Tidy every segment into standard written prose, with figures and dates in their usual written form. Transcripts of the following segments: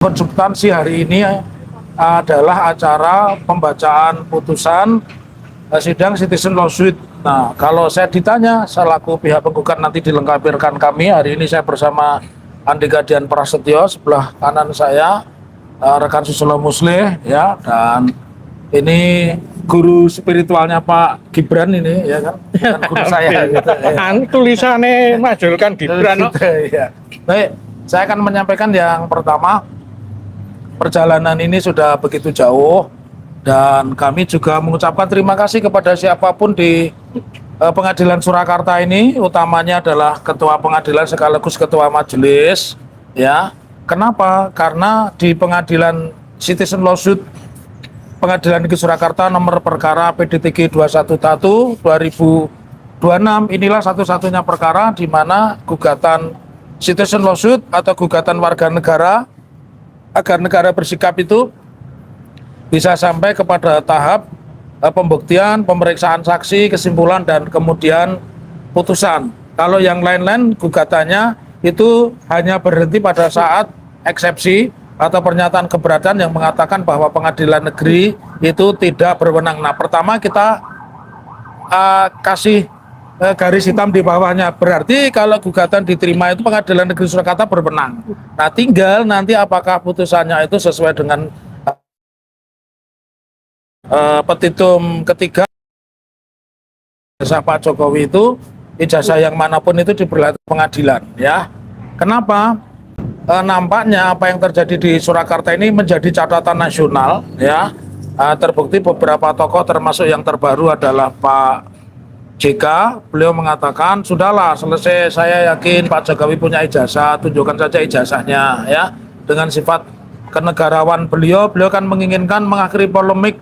Substansi hari ini adalah acara pembacaan putusan sidang citizen lawsuit. Nah, kalau saya ditanya selaku pihak penggugat nanti dilengkapi rekan kami. Hari ini saya bersama Andika Dian Prasetyo, sebelah kanan saya rekan Susilo Muslih ya, dan ini guru spiritualnya Pak Gibran ini ya kan, guru saya gitu. Tulisannya majulkan Gibran. Gitu, ya. Baik, saya akan menyampaikan yang pertama. Perjalanan ini sudah begitu jauh dan kami juga mengucapkan terima kasih kepada siapapun di pengadilan Surakarta ini, utamanya adalah ketua pengadilan sekaligus ketua majelis ya. Kenapa? Karena di pengadilan citizen lawsuit Pengadilan Negeri Surakarta nomor perkara PDTG 211 2026 inilah satu-satunya perkara di mana gugatan citizen lawsuit atau gugatan warga negara agar negara bersikap itu bisa sampai kepada tahap pembuktian, pemeriksaan saksi, kesimpulan, dan kemudian putusan. Kalau yang lain-lain gugatannya itu hanya berhenti pada saat eksepsi atau pernyataan keberatan yang mengatakan bahwa pengadilan negeri itu tidak berwenang. Nah, pertama kita kasih garis hitam di bawahnya, berarti kalau gugatan diterima itu pengadilan negeri Surakarta berwenang. Nah, tinggal nanti apakah putusannya itu sesuai dengan petitum ketiga ijazah Pak Jokowi itu, ijazah yang manapun itu diberlakukan pengadilan ya. Kenapa? Nampaknya apa yang terjadi di Surakarta ini menjadi catatan nasional ya. Terbukti beberapa tokoh termasuk yang terbaru adalah Pak JK, beliau mengatakan sudahlah selesai, saya yakin Pak Jokowi punya ijazah, tunjukkan saja ijazahnya ya. Dengan sifat kenegarawan beliau kan menginginkan mengakhiri polemik,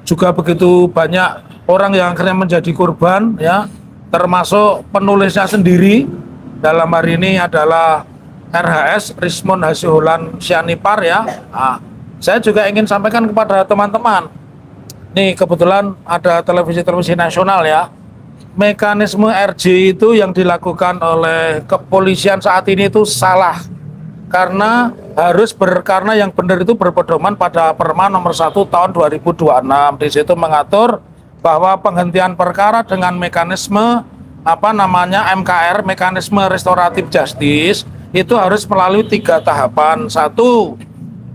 juga begitu banyak orang yang akhirnya menjadi korban ya, termasuk penulisnya sendiri. Dalam hari ini adalah RHS Rismond Hasiholan Sianipar ya. Nah, saya juga ingin sampaikan kepada teman-teman, nih kebetulan ada televisi nasional ya, mekanisme RJ itu yang dilakukan oleh kepolisian saat ini itu salah, karena karena yang benar itu berpedoman pada Perma nomor 1 tahun 2026. Di situ mengatur bahwa penghentian perkara dengan mekanisme MKR, mekanisme restoratif justice, itu harus melalui 3 tahapan. 1,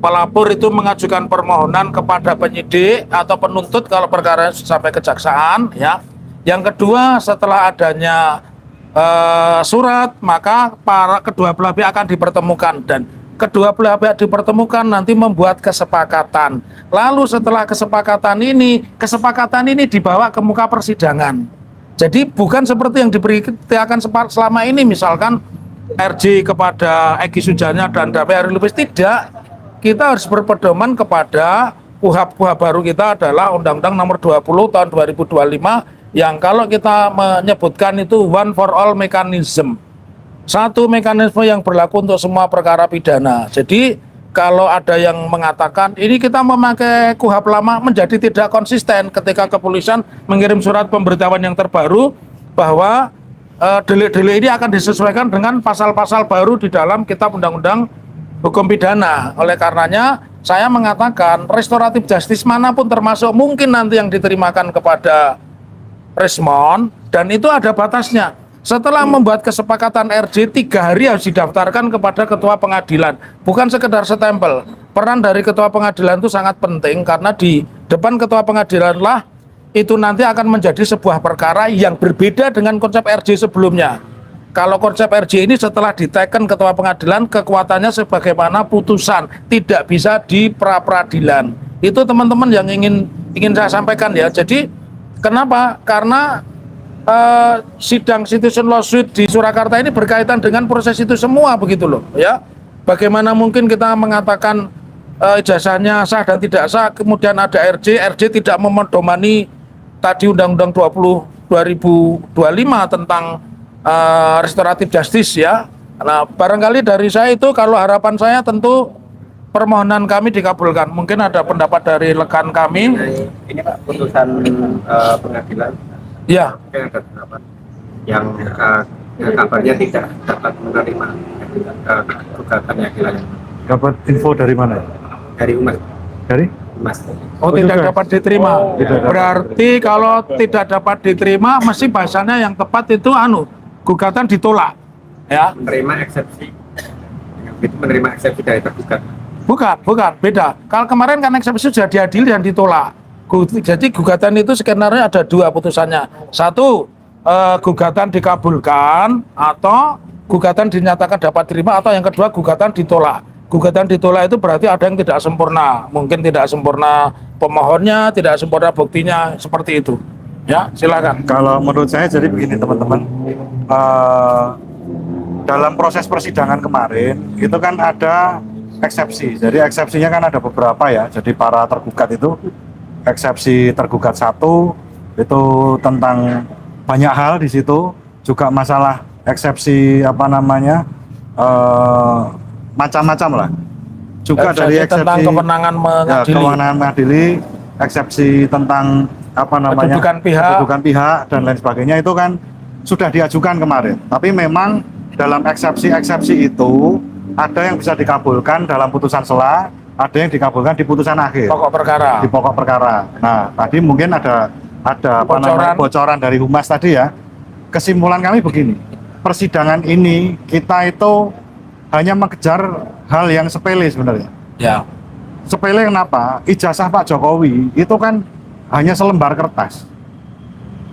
pelapor itu mengajukan permohonan kepada penyidik atau penuntut kalau perkara sampai kejaksaan ya. Yang kedua, setelah adanya surat, maka kedua belah pihak akan dipertemukan, dan kedua belah pihak dipertemukan nanti membuat kesepakatan. Lalu setelah kesepakatan ini dibawa ke muka persidangan. Jadi bukan seperti yang diberitakan selama ini, misalkan RJ kepada Egy Sujana dan David Ari Lubis, tidak. Kita harus berpedoman kepada KUHP baru kita adalah Undang-Undang nomor 20 tahun 2025, yang kalau kita menyebutkan itu one for all mechanism, satu mekanisme yang berlaku untuk semua perkara pidana. Jadi kalau ada yang mengatakan ini kita memakai KUHP lama menjadi tidak konsisten ketika kepolisian mengirim surat pemberitahuan yang terbaru bahwa delik-delik ini akan disesuaikan dengan pasal-pasal baru di dalam Kitab Undang-Undang Hukum Pidana. Oleh karenanya saya mengatakan restoratif justice manapun, termasuk mungkin nanti yang diterimakan kepada Rismond, dan itu ada batasnya. Setelah membuat kesepakatan RJ, 3 hari harus didaftarkan kepada ketua pengadilan, bukan sekedar stempel. Peran dari ketua pengadilan itu sangat penting, karena di depan ketua pengadilan lah itu nanti akan menjadi sebuah perkara yang berbeda dengan konsep RJ sebelumnya. Kalau konsep RJ ini setelah diteken ketua pengadilan, kekuatannya sebagaimana putusan, tidak bisa di pra-peradilan. Itu teman-teman yang ingin saya sampaikan ya. Jadi kenapa? Karena sidang citizen lawsuit di Surakarta ini berkaitan dengan proses itu semua, begitu loh ya. Bagaimana mungkin kita mengatakan ijazahnya sah dan tidak sah, kemudian ada RJ tidak memedomani tadi Undang-Undang 2025 tentang restoratif justice ya. Nah, barangkali dari saya itu, kalau harapan saya tentu permohonan kami dikabulkan. Mungkin ada pendapat dari rekan kami. Ini Pak, putusan pengadilan. Ya. Ada pendapat yang kabarnya tidak dapat menerima gugatan yakilan. Dapat info dari mana? Dari umat Dari? Mas. Oh, tidak sudah. dapat diterima. Tidak dapat. Berarti kalau tidak dapat diterima, mesti bahasanya yang tepat itu gugatan ditolak. Ya. Menerima eksepsi. Itu menerima eksepsi dari tergugat. Bukan, beda. Kalau kemarin kan eksepsi sudah diadili dan ditolak. Jadi gugatan itu skenario ada dua putusannya. Satu, gugatan dikabulkan atau gugatan dinyatakan dapat diterima, atau yang kedua gugatan ditolak. Gugatan ditolak itu berarti ada yang tidak sempurna, mungkin tidak sempurna pemohonnya, tidak sempurna buktinya, seperti itu. Ya, silakan. Kalau menurut saya jadi begini teman-teman, dalam proses persidangan kemarin itu kan ada eksepsi. Jadi eksepsinya kan ada beberapa ya. Jadi para tergugat itu eksepsi tergugat 1 itu tentang banyak hal di situ, juga masalah eksepsi macam-macam lah. Juga dari eksepsi tentang kewenangan mengadili. kewenangan mengadili, eksepsi tentang kedudukan pihak dan lain sebagainya itu kan sudah diajukan kemarin. Tapi memang dalam eksepsi-eksepsi itu ada yang bisa dikabulkan dalam putusan sela, ada yang dikabulkan di putusan akhir. Pokok perkara. Di pokok perkara. Nah, tadi mungkin ada bocoran dari Humas tadi ya. Kesimpulan kami begini. Persidangan ini kita itu hanya mengejar hal yang sepele sebenarnya. Ya. Sepele kenapa? Ijazah Pak Jokowi itu kan hanya selembar kertas.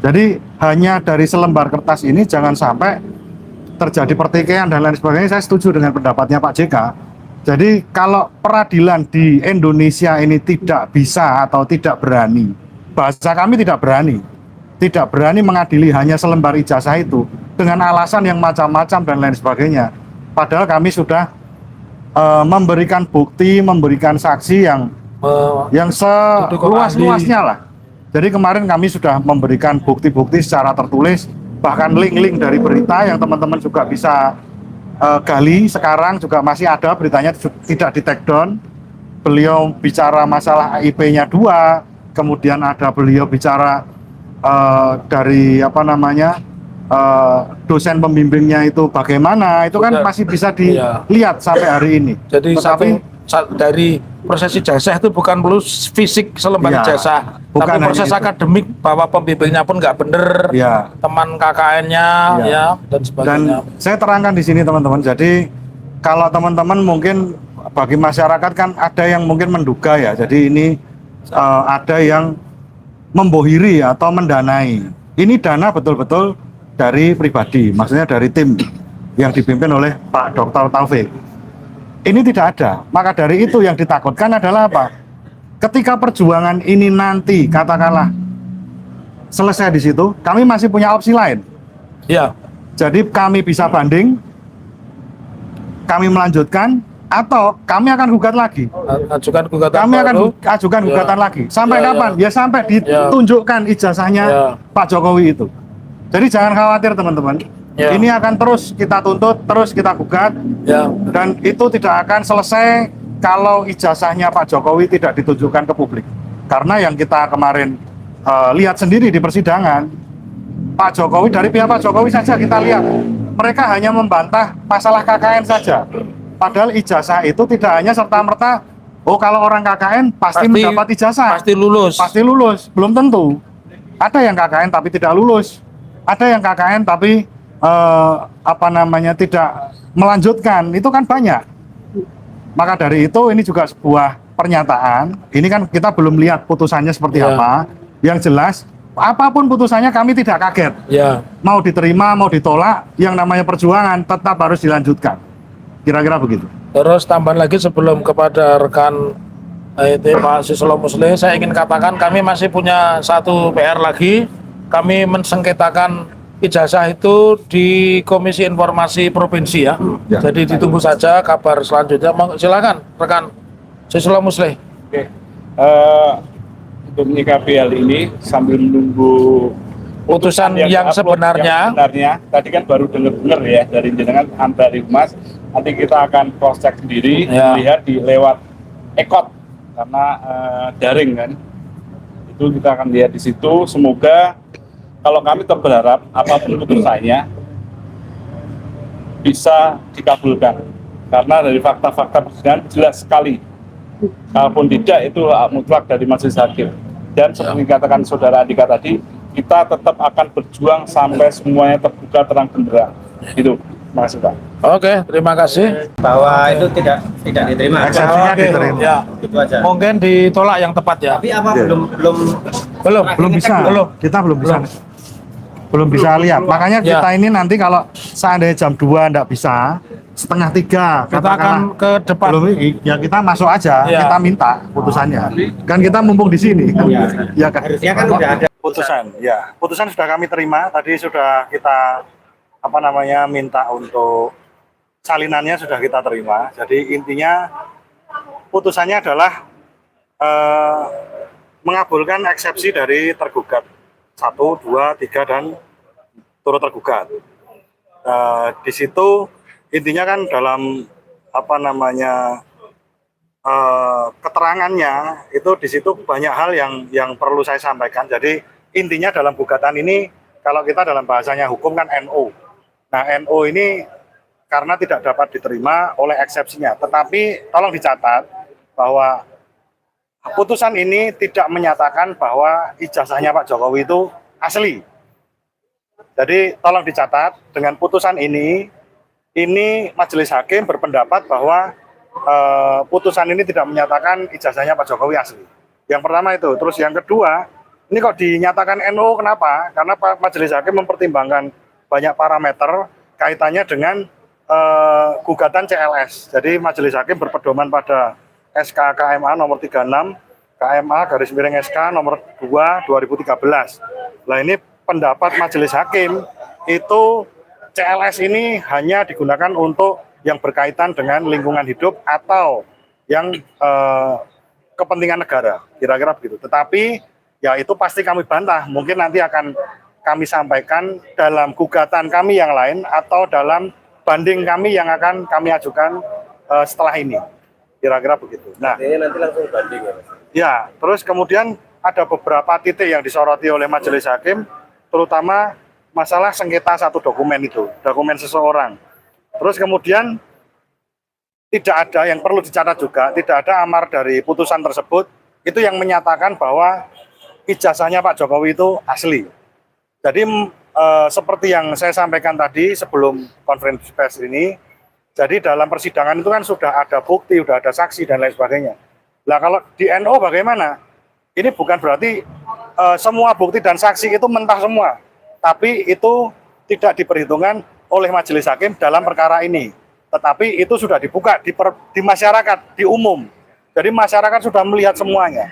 Jadi hanya dari selembar kertas ini jangan sampai terjadi pertikaian dan lain sebagainya. Saya setuju dengan pendapatnya Pak JK. Jadi kalau peradilan di Indonesia ini tidak bisa atau tidak berani, bahasa kami tidak berani mengadili hanya selembar ijazah itu dengan alasan yang macam-macam dan lain sebagainya. Padahal kami sudah memberikan bukti, memberikan saksi yang seluas-luasnya lah. Jadi kemarin kami sudah memberikan bukti-bukti secara tertulis, bahkan link-link dari berita yang teman-teman juga bisa gali. Sekarang juga masih ada beritanya, tidak di take down. Beliau bicara masalah IP-nya 2, kemudian ada beliau bicara dari dosen pembimbingnya itu bagaimana, itu kan masih bisa dilihat sampai hari ini. Jadi dari proses ijazah itu bukan perlu fisik selembar ijazah, tapi proses akademik bahwa pembimbingnya pun nggak bener, teman KKN-nya dan sebagainya. Dan saya terangkan di sini teman-teman. Jadi kalau teman-teman mungkin bagi masyarakat kan ada yang mungkin menduga ya. Jadi ini ada yang membohiri atau mendanai. Ini dana betul-betul dari pribadi, maksudnya dari tim yang dipimpin oleh Pak Dr. Taufik. Ini tidak ada. Maka dari itu yang ditakutkan adalah apa? Ketika perjuangan ini nanti katakanlah selesai di situ, kami masih punya opsi lain. Ya. Jadi kami bisa banding, kami melanjutkan, atau kami akan gugat lagi. Ajukan gugatan. Kami akan ajukan gugatan lagi. Sampai kapan? Ya sampai ditunjukkan ijazahnya Pak Jokowi itu. Jadi jangan khawatir teman-teman. Ini akan terus kita tuntut, terus kita gugat, dan itu tidak akan selesai kalau ijazahnya Pak Jokowi tidak ditunjukkan ke publik. Karena yang kita kemarin lihat sendiri di persidangan, Pak Jokowi, dari pihak Pak Jokowi saja kita lihat, mereka hanya membantah masalah KKN saja. Padahal ijazah itu tidak hanya serta-merta, kalau orang KKN pasti mendapat ijazah. Pasti lulus. Belum tentu. Ada yang KKN tapi tidak lulus. Ada yang KKN tapi tidak melanjutkan, itu kan banyak. Maka dari itu ini juga sebuah pernyataan. Ini kan kita belum lihat putusannya seperti apa. Yang jelas apapun putusannya kami tidak kaget. Mau diterima mau ditolak, yang namanya perjuangan tetap harus dilanjutkan. Kira-kira begitu. Terus tambahan lagi sebelum kepada rekan Pak Sislo Musli, saya ingin katakan kami masih punya satu PR lagi. Kami mensengketakan ijazah itu di Komisi Informasi Provinsi ya. Jadi ditunggu saja kabar selanjutnya. Silakan rekan Sislo Musli. Oke. Untuk menyikapi hal ini sambil menunggu putusan yang sebenarnya. Tadi kan baru dengar ya dari jenengan dari Humas. Nanti kita akan cross check sendiri, lihat lewat ekot karena daring kan. Itu kita akan lihat di situ. Semoga kalau kami berharap apapun putusannya bisa dikabulkan. Karena dari fakta-fakta persidangan jelas sekali, kalaupun tidak itu hak mutlak dari majelis hakim. Dan seperti katakan saudara Andika tadi, kita tetap akan berjuang sampai semuanya terbuka terang benderang. Itu, terima kasih Pak. Oke, terima kasih. Bahwa itu tidak diterima. Eksepsinya Oke, diterima. ya. Itu aja. Mungkin ditolak yang tepat ya. Tapi apa Iya. belum Bisa, kita belum bisa lihat. Makanya Ya. kita ini nanti kalau seandainya jam 2 enggak bisa, setengah 3 Kita akan ke depan. belum, ya kita masuk aja, Ya. kita minta putusannya. Kan kita mumpung di sini. Ya kan. harusnya kan udah ada. Putusan, ya. Putusan sudah kami terima. Tadi sudah kita minta untuk salinannya sudah kita terima. Jadi intinya putusannya adalah mengabulkan eksepsi dari tergugat 1, 2, 3 dan turut tergugat. Di situ intinya kan dalam keterangannya itu di situ banyak hal yang perlu saya sampaikan. Jadi intinya dalam gugatan ini kalau kita dalam bahasanya hukum kan NO. Nah, NO ini karena tidak dapat diterima oleh eksepsinya. Tetapi tolong dicatat bahwa putusan ini tidak menyatakan bahwa ijazahnya Pak Jokowi itu asli. Jadi tolong dicatat dengan putusan ini majelis hakim berpendapat bahwa putusan ini tidak menyatakan ijazahnya Pak Jokowi asli. Yang pertama itu. Terus yang kedua, ini kok dinyatakan NO kenapa? Karena majelis hakim mempertimbangkan banyak parameter kaitannya dengan gugatan CLS. Jadi majelis hakim berpedoman pada SK KMA nomor 36, KMA garis miring SK nomor 2 2013. Nah, ini pendapat majelis hakim itu CLS ini hanya digunakan untuk yang berkaitan dengan lingkungan hidup atau yang kepentingan negara, kira-kira begitu. Tetapi ya itu pasti kami bantah, mungkin nanti akan kami sampaikan dalam gugatan kami yang lain atau dalam banding kami yang akan kami ajukan setelah ini, kira-kira begitu. Nah, Ini nanti langsung banding ya Mas. ya, terus kemudian ada beberapa titik yang disoroti oleh majelis hakim, terutama masalah sengketa satu dokumen itu, dokumen seseorang. Terus kemudian tidak ada, yang perlu dicatat juga, tidak ada amar dari putusan tersebut, itu yang menyatakan bahwa ijazahnya Pak Jokowi itu asli. Jadi seperti yang saya sampaikan tadi sebelum konferensi pers ini, jadi dalam persidangan itu kan sudah ada bukti, sudah ada saksi dan lain sebagainya. Nah kalau di NO bagaimana? Ini bukan berarti semua bukti dan saksi itu mentah semua, tapi itu tidak diperhitungkan oleh majelis hakim dalam perkara ini. Tetapi itu sudah dibuka di masyarakat, di umum. Jadi masyarakat sudah melihat semuanya.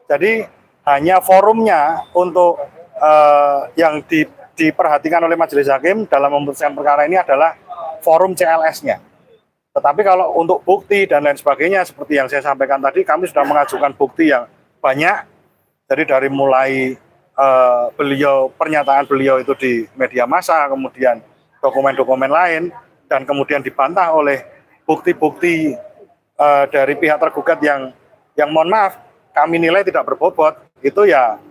Jadi hanya forumnya untuk yang diperhatikan oleh majelis hakim dalam memutuskan perkara ini adalah forum CLS-nya. Tetapi kalau untuk bukti dan lain sebagainya, seperti yang saya sampaikan tadi, kami sudah mengajukan bukti yang banyak. Jadi dari mulai pernyataan beliau itu di media massa, kemudian dokumen-dokumen lain, dan kemudian dibantah oleh bukti-bukti dari pihak tergugat yang mohon maaf, kami nilai tidak berbobot. Itu ya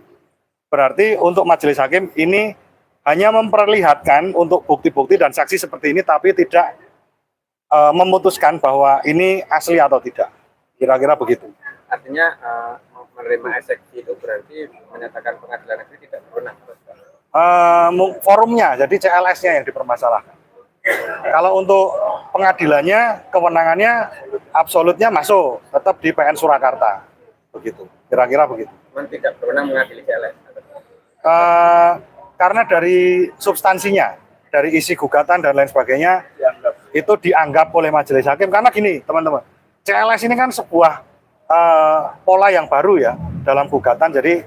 berarti untuk majelis hakim ini hanya memperlihatkan untuk bukti-bukti dan saksi seperti ini, tapi tidak memutuskan bahwa ini asli atau tidak. Kira-kira begitu. Artinya menerima eksepsi itu berarti menyatakan pengadilan negeri tidak berwenang. Forumnya, jadi CLS-nya yang dipermasalahkan. Kalau untuk pengadilannya, kewenangannya absolutnya masuk, tetap di PN Surakarta. Begitu, kira-kira begitu. Cuman tidak berwenang mengadili CLS. Karena dari substansinya, dari isi gugatan dan lain sebagainya, itu dianggap oleh majelis hakim. Karena gini, teman-teman, CLS ini kan sebuah pola yang baru ya dalam gugatan. Jadi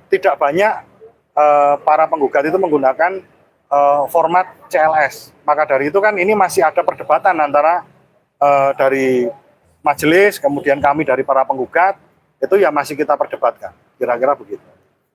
tidak banyak para penggugat itu menggunakan format CLS. Maka dari itu kan ini masih ada perdebatan antara dari majelis, kemudian kami dari para penggugat, itu ya masih kita perdebatkan. Kira-kira begitu.